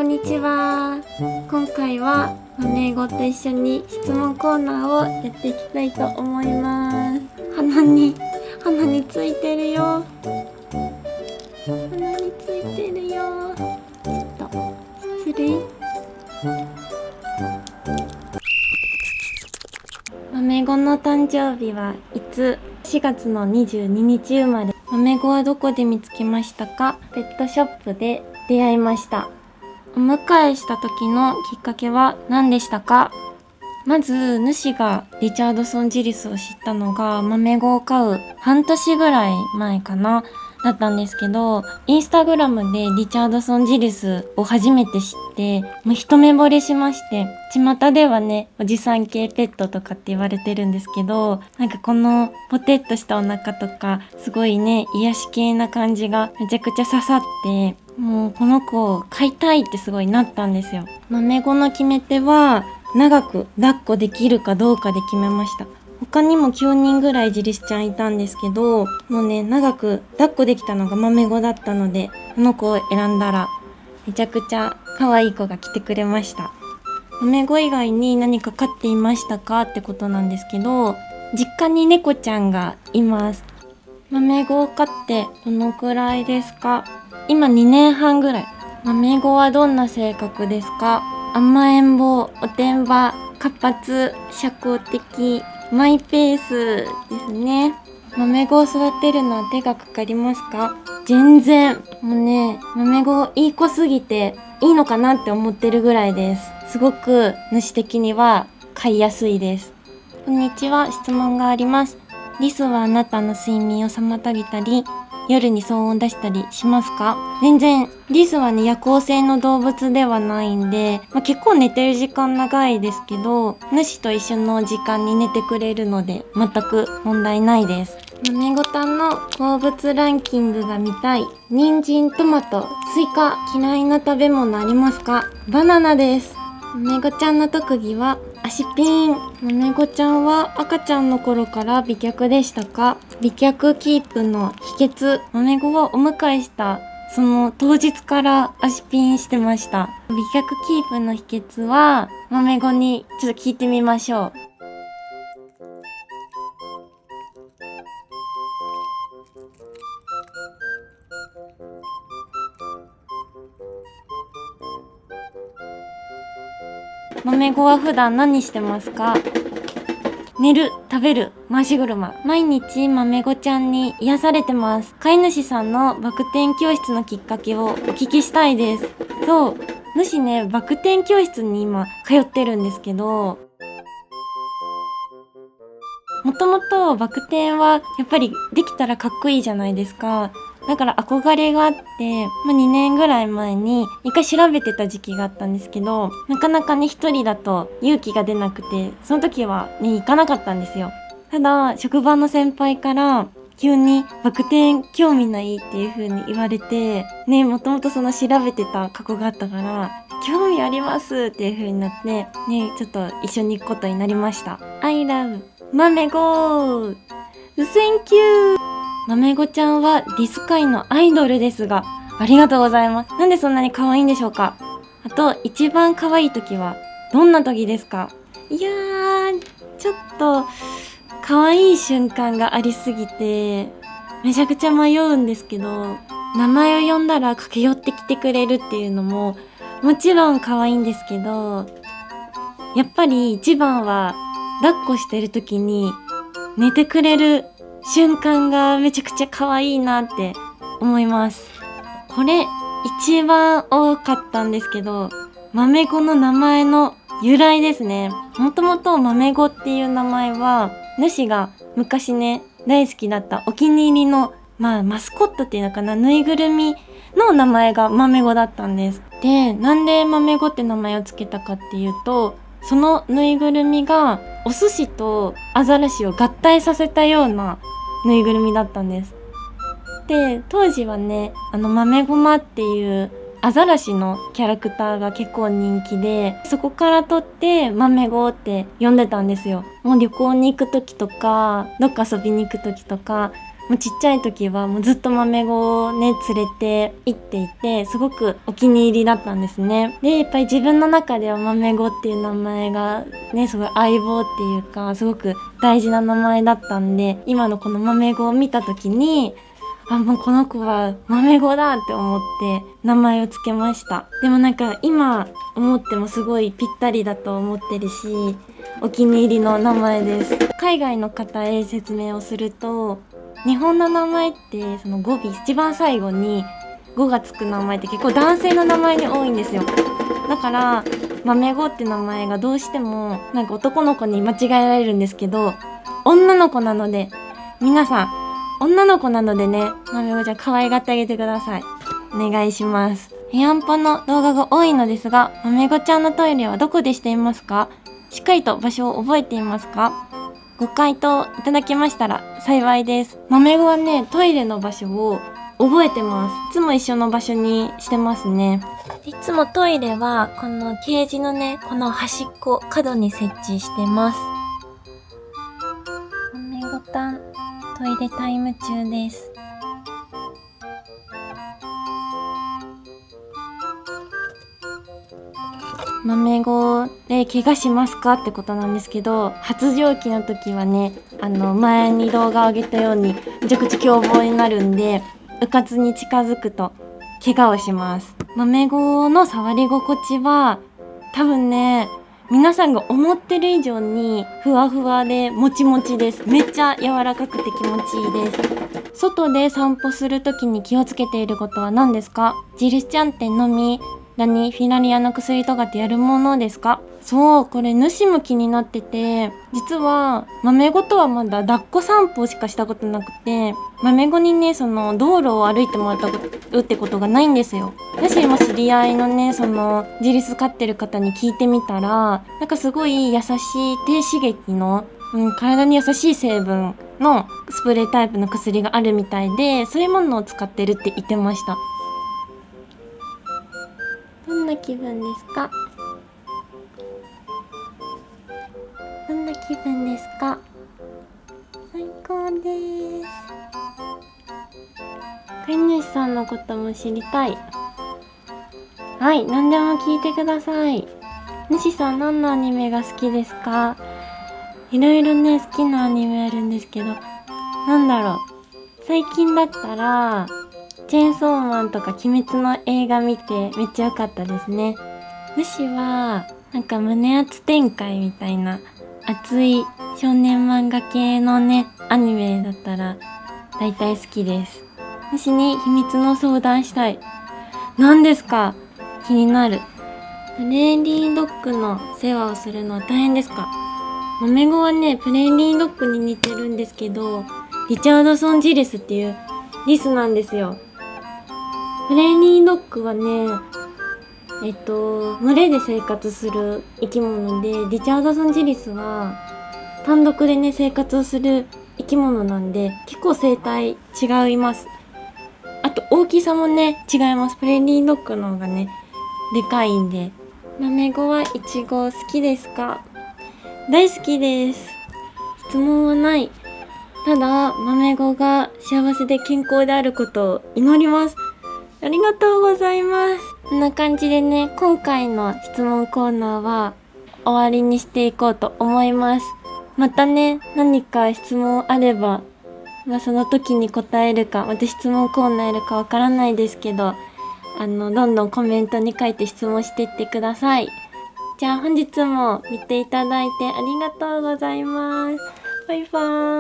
んにちは。今回は豆語と一緒に質問コーナーをやっていきたいと思います。鼻についてるよ。鼻についてるよ。ちょっと失礼。豆語の誕生日はいつ？4月の22日生まれ。豆語はどこで見つけましたか？ペットショップで出会いました。お迎えした時のきっかけは何でしたか？まず主がリチャードソンジリスを知ったのが豆語を飼う半年ぐらい前かなだったんですけど、インスタグラムでリチャードソンジリスを初めて知ってもう一目惚れしまして、巷ではねおじさん系ペットとかって言われてるんですけど、なんかこのポテッとしたお腹とかすごいね癒し系な感じがめちゃくちゃ刺さって、もうこの子を飼いたいってすごいなったんですよ。豆語の決め手は長く抱っこできるかどうかで決めました。他にも9人ぐらいジリスちゃんいたんですけど、もうね長く抱っこできたのが豆語だったので、この子を選んだらめちゃくちゃ可愛い子が来てくれました。豆語以外に何か飼っていましたかってことなんですけど、実家に猫ちゃんがいます。豆語を飼ってどのくらいですか？今2年半ぐらい。豆語はどんな性格ですか？甘えん坊、おてんば、活発、社交的、マイペースですね。豆語を育てるのは手がかかりますか？全然。もうね、豆語いい子すぎていいのかなって思ってるぐらいです。すごく主的には飼いやすいです。こんにちは、質問があります。リスはあなたの睡眠を妨げたり、夜に騒音出したりしますか？全然。リスはね夜行性の動物ではないんで、結構寝てる時間長いですけど、主と一緒の時間に寝てくれるので全く問題ないです。豆ごたんの好物ランキングが見たい。人参、トマト、スイカ。嫌いな食べ物ありますか？バナナです。豆ごちゃんの特技は足ピン。豆ごちゃんは赤ちゃんの頃から美脚でしたか？美脚キープの秘訣。豆ごはお迎えしたその当日から足ピンしてました。美脚キープの秘訣は豆ごにちょっと聞いてみましょう。豆ごは普段何してますか？寝る、食べる、回し車。毎日豆ごちゃんに癒されてます。飼い主さんのバク転教室のきっかけをお聞きしたいです。そう、主ねバク転教室に今通ってるんですけど、もともとバク転はやっぱりできたらかっこいいじゃないですか。だから憧れがあって、2年ぐらい前に一回調べてた時期があったんですけど、なかなかね一人だと勇気が出なくて、その時はね行かなかったんですよ。ただ職場の先輩から急にバク転興味ないっていう風に言われてね、もともとその調べてた過去があったから興味ありますっていう風になってね、ちょっと一緒に行くことになりました。I love 豆ごー Thank you。 豆ごちゃんはディス界のアイドルですが、ありがとうございます。なんでそんなに可愛いんでしょうか？あと一番可愛い時はどんな時ですか？いやーちょっと可愛い瞬間がありすぎてめちゃくちゃ迷うんですけど、名前を呼んだら駆け寄ってきてくれるっていうのももちろん可愛いんですけど、やっぱり一番は抱っこしてる時に寝てくれる瞬間がめちゃくちゃ可愛いなって思います。これ一番多かったんですけど、豆ごの名前の由来ですね。もともと豆ごっていう名前は主が昔ね大好きだったお気に入りのマスコットっていうのかな、ぬいぐるみの名前が豆ごだったんです。で、なんで豆ごって名前をつけたかっていうと、そのぬいぐるみがお寿司とアザラシを合体させたようなぬいぐるみだったんです。で、当時はね豆ごまっていうアザラシのキャラクターが結構人気で、そこから取って豆ごって呼んでたんですよ。もう旅行に行く時とかどっか遊びに行く時とかもうちっちゃい時はもうずっと豆子をね連れて行っていて、すごくお気に入りだったんですね。でやっぱり自分の中では豆子っていう名前がねすごい相棒っていうかすごく大事な名前だったんで、今のこの豆子を見た時にもうこの子は豆子だって思って名前をつけました。でもなんか今思ってもすごいぴったりだと思ってるし、お気に入りの名前です。海外の方へ説明をすると、日本の名前ってその語尾一番最後に語がつく名前って結構男性の名前に多いんですよ。だから豆子って名前がどうしてもなんか男の子に間違えられるんですけど、女の子なので皆さん女の子なのでね、豆子ちゃん可愛がってあげてください。お願いします。ヘアンポの動画が多いのですが、豆子ちゃんのトイレはどこでしていますか？しっかりと場所を覚えていますか？ご回答いただけましたら幸いです。豆子はね、トイレの場所を覚えてます。いつも一緒の場所にしてますね。いつもトイレはこのケージのね、この端っこ角に設置してます。豆子たんトイレタイム中です。豆子で怪我しますかってことなんですけど、発情期の時はね、前に動画を上げたようにめちゃくちゃ凶暴になるんで、うかつに近づくと怪我をします。豆子の触り心地は多分ね、皆さんが思ってる以上にふわふわでもちもちです。めっちゃ柔らかくて気持ちいいです。外で散歩する時に気をつけていることは何ですか？ジルスちゃんってのみダニフィラリアの薬とかってやるものですか？そう、これ主も気になってて、実は豆子とはまだ抱っこ散歩しかしたことなくて、豆子にねその道路を歩いてもらったってことがないんですよ。私も知り合いのねそのジリス飼ってる方に聞いてみたら、なんかすごい優しい低刺激の、体に優しい成分のスプレータイプの薬があるみたいで、そういうものを使ってるって言ってました。どんな気分ですか？どんな気分ですか？最高です。飼い主さんのことも知りたい。はい、何でも聞いてください。主さん何のアニメが好きですか？いろいろね好きなアニメあるんですけど、なんだろう、最近だったらチェーンソーマンとか鬼滅の映画見てめっちゃ良かったですね。主はなんか胸熱展開みたいな熱い少年漫画系のねアニメだったら大体好きです。主に秘密の相談したい。何ですか？気になる。プレーリードッグの世話をするのは大変ですか？豆子はねプレーリードッグに似てるんですけど、リチャードソンジリスっていうリスなんですよ。プレーリードッグはね群れで生活する生き物で、リチャードソンジリスは単独でね生活をする生き物なんで、結構生態違います。あと大きさもね違います。プレーリードッグの方がねでかいんで。豆子はイチゴ好きですか？大好きです。質問はない。ただ豆子が幸せで健康であることを祈ります。ありがとうございます。こんな感じでね、今回の質問コーナーは終わりにしていこうと思います。またね、何か質問あれば、その時に答えるか、また質問コーナーやるかわからないですけど、どんどんコメントに書いて質問していってください。じゃあ本日も見ていただいてありがとうございます。バイバーイ。